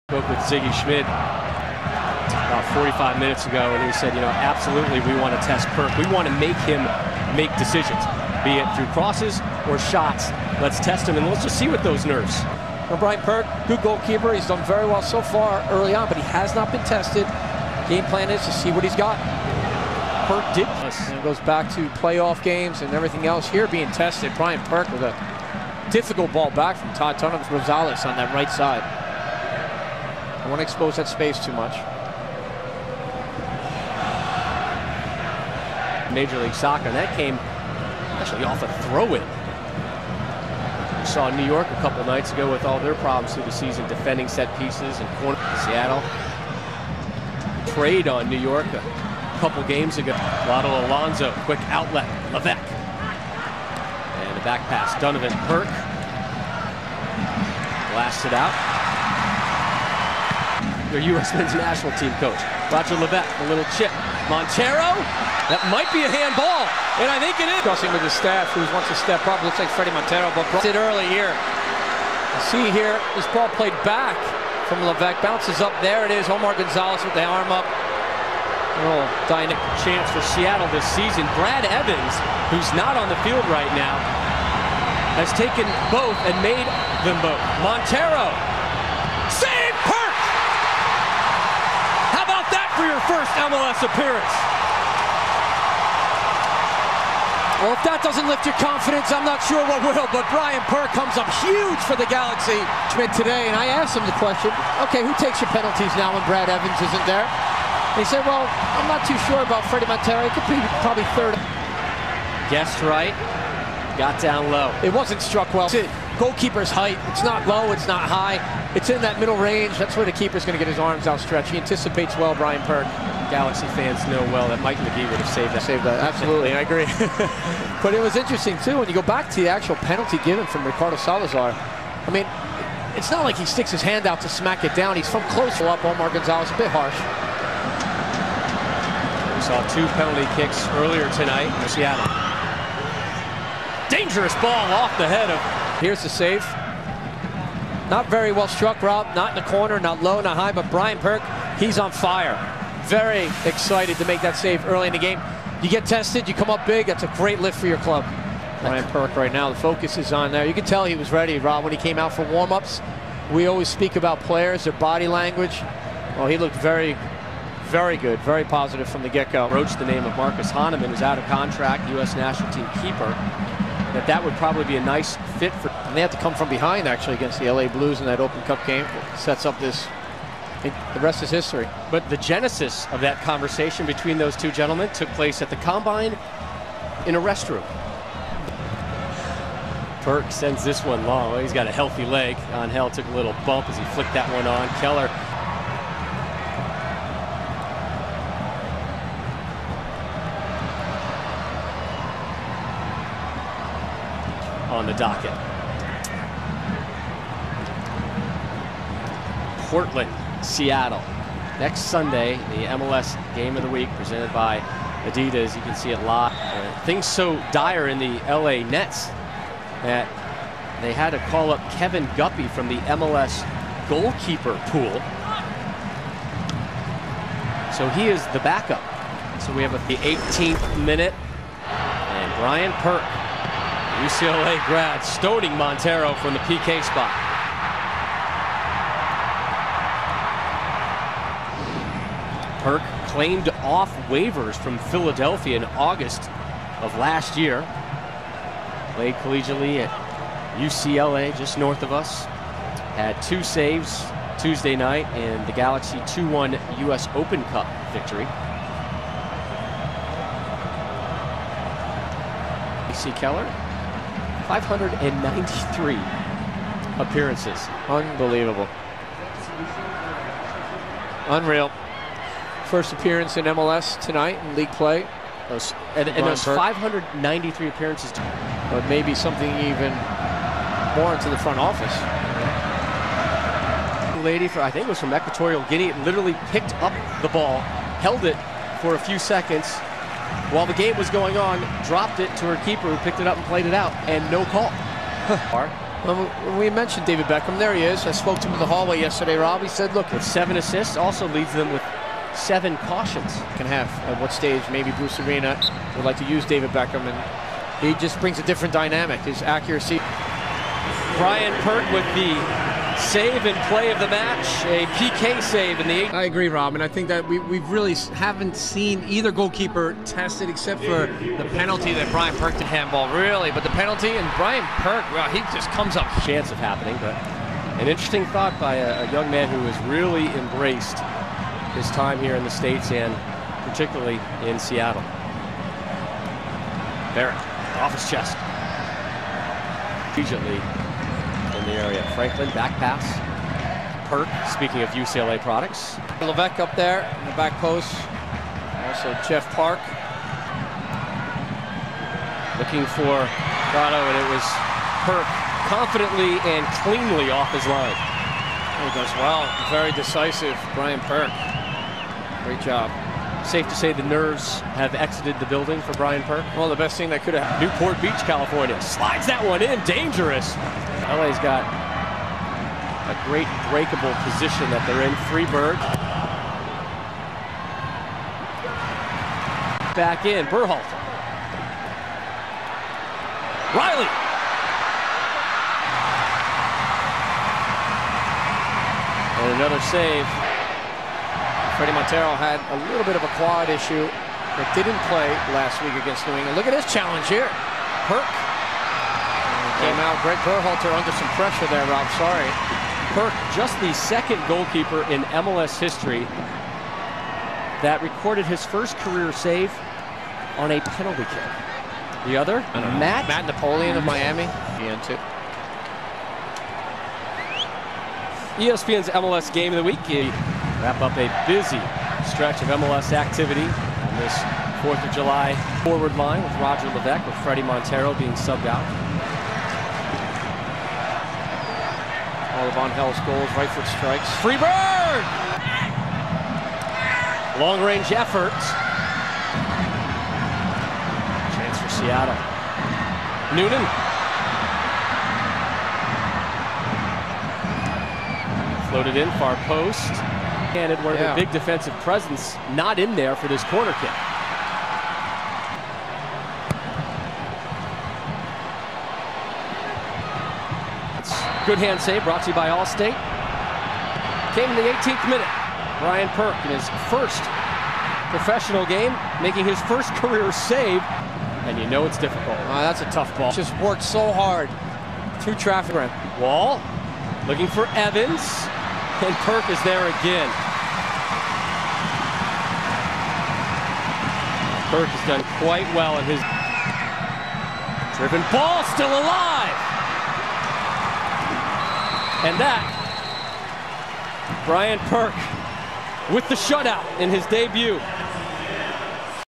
Spoke with Ziggy Schmidt about 45 minutes ago, and he said, you know, absolutely we want to test Perk. We want to make him make decisions, be it through crosses or shots. Let's test him, and let's just see what those nerves. Well, Brian Perk, good goalkeeper. He's done very well so far early on, but he has not been tested. Game plan is to see what he's got. Perk did. And it goes back to playoff games and everything else here being tested. Brian Perk with a difficult ball back from Todd Rosales on that right side. I want to expose that space too much. Major League Soccer, and that came actually off a throw-in. We saw New York a couple nights ago with all their problems through the season defending set pieces and corner. Seattle trade on New York a couple games ago. Lotto Alonso, quick outlet, Levesque. And a back pass, Donovan Perk. Blasted out. Their U.S. men's national team coach, Roger Levesque, a little chip. Montero, that might be a handball, and I think it is. Discussing with his staff, who wants to step up. Looks like Freddie Montero, but did early here. See here, this ball played back from Levesque, bounces up. There it is. Omar Gonzalez with the arm up. Oh, dynamic chance for Seattle this season. Brad Evans, who's not on the field right now, has taken both and made them both. Montero, save Perk! How about that for your first MLS appearance? Well, if that doesn't lift your confidence, I'm not sure what will, but Brian Perk comes up huge for the Galaxy Schmidt today, and I asked him the question, okay, who takes your penalties now when Brad Evans isn't there? And he said, well, I'm not too sure about Freddie Montero. He could be probably third. Guessed right, got down low. It wasn't struck well. It's goalkeeper's height. It's not low, it's not high. It's in that middle range. That's where the keeper's going to get his arms outstretched. He anticipates well, Brian Perk. Galaxy fans know well that Mike McGee would have saved that. Absolutely, I agree. But it was interesting, too, when you go back to the actual penalty given from Ricardo Salazar. I mean, it's not like he sticks his hand out to smack it down. He's from close up. Omar Gonzalez, a bit harsh. We saw two penalty kicks earlier tonight in Seattle. Dangerous ball off the head of... Here's the save. Not very well struck, Rob. Not in the corner, not low, not high, but Brian Perk, he's on fire. Very excited to make that save early in the game. You get tested, you come up big, that's a great lift for your club. Brian Perk right now, the focus is on there. You can tell he was ready, Rob, when he came out for warm-ups. We always speak about players, their body language. Well, he looked very, very good, very positive from the get-go. Broached the name of Marcus Hahnemann, who's out of contract, U.S. national team keeper. That would probably be a nice fit for... And they have to come from behind, actually, against the LA Blues in that Open Cup game. Sets up this... The rest is history. But the genesis of that conversation between those two gentlemen took place at the Combine in a restroom. Perk sends this one long. Well, he's got a healthy leg. Angel took a little bump as he flicked that one on. Keller. On the docket. Portland, Seattle. Next Sunday, the MLS Game of the Week presented by Adidas. You can see it live. Things so dire in the LA Nets that they had to call up Kevin Guppy from the MLS goalkeeper pool. So he is the backup. So we have the 18th minute, and Brian Perk, UCLA grad, stoning Montero from the PK spot. Perk claimed off waivers from Philadelphia in August of last year. Played collegiately at UCLA, just north of us. Had 2 saves Tuesday night in the Galaxy 2-1 U.S. Open Cup victory. AC Keller, 593 appearances. Unbelievable. Unreal. First appearance in MLS tonight in league play. Those 593 appearances. But maybe something even more into the front office. The lady, I think it was from Equatorial Guinea, literally picked up the ball, held it for a few seconds while the game was going on, dropped it to her keeper, who picked it up and played it out, and no call. We mentioned David Beckham. There he is. I spoke to him in the hallway yesterday, Rob. He said, look, with 7 assists, also leads them with 7 cautions. Can have at what stage maybe Bruce Arena would like to use David Beckham, and he just brings a different dynamic. His accuracy. Brian Perk with the save and play of the match, a PK save in the 8th. I agree, Rob, and I think that we really haven't seen either goalkeeper tested except for the penalty that Brian Perk did handball, really. But the penalty, and Brian Perk, well, he just comes up. Chance of happening, but an interesting thought by a young man who has really embraced his time here in the States and particularly in Seattle. Barrett off his chest. Immediately in the area. Franklin, back pass. Perk, speaking of UCLA products. Levesque up there in the back post. Also Jeff Park. Looking for Prado, and it was Perk confidently and cleanly off his line. He does well. Very decisive, Brian Perk. Great job. Safe to say the nerves have exited the building for Brian Perk. Well, the best thing that could have happened. Newport Beach, California. Slides that one in. Dangerous. LA's got a great breakable position that they're in. Freeberg. Back in. Berhalter. Riley. And another save. Freddie Montero had a little bit of a quad issue that didn't play last week against New England. Look at this challenge here. Perk. Came out. Greg Berhalter under some pressure there, Rob. Sorry. Perk, just the 2nd goalkeeper in MLS history that recorded his first career save on a penalty kick. The other, Matt Napoleon of Miami. ESPN's MLS Game of the Week. Wrap up a busy stretch of MLS activity on this 4th of July forward line with Roger Levesque, with Freddie Montero being subbed out. All of Von Hell's goals, right foot strikes. Freeberg! Long range effort. Chance for Seattle. Noonan. Floated in, far post. And one of their big defensive presence not in there for this corner kick. Good hand save brought to you by Allstate. Came in the 18th minute. Brian Perk in his first professional game, making his first career save. And you know it's difficult. That's a tough ball. Just worked so hard through traffic. Wall looking for Evans. And Perk is there again. Perk has done quite well in his driven ball, still alive. And that, Brian Perk with the shutout in his debut.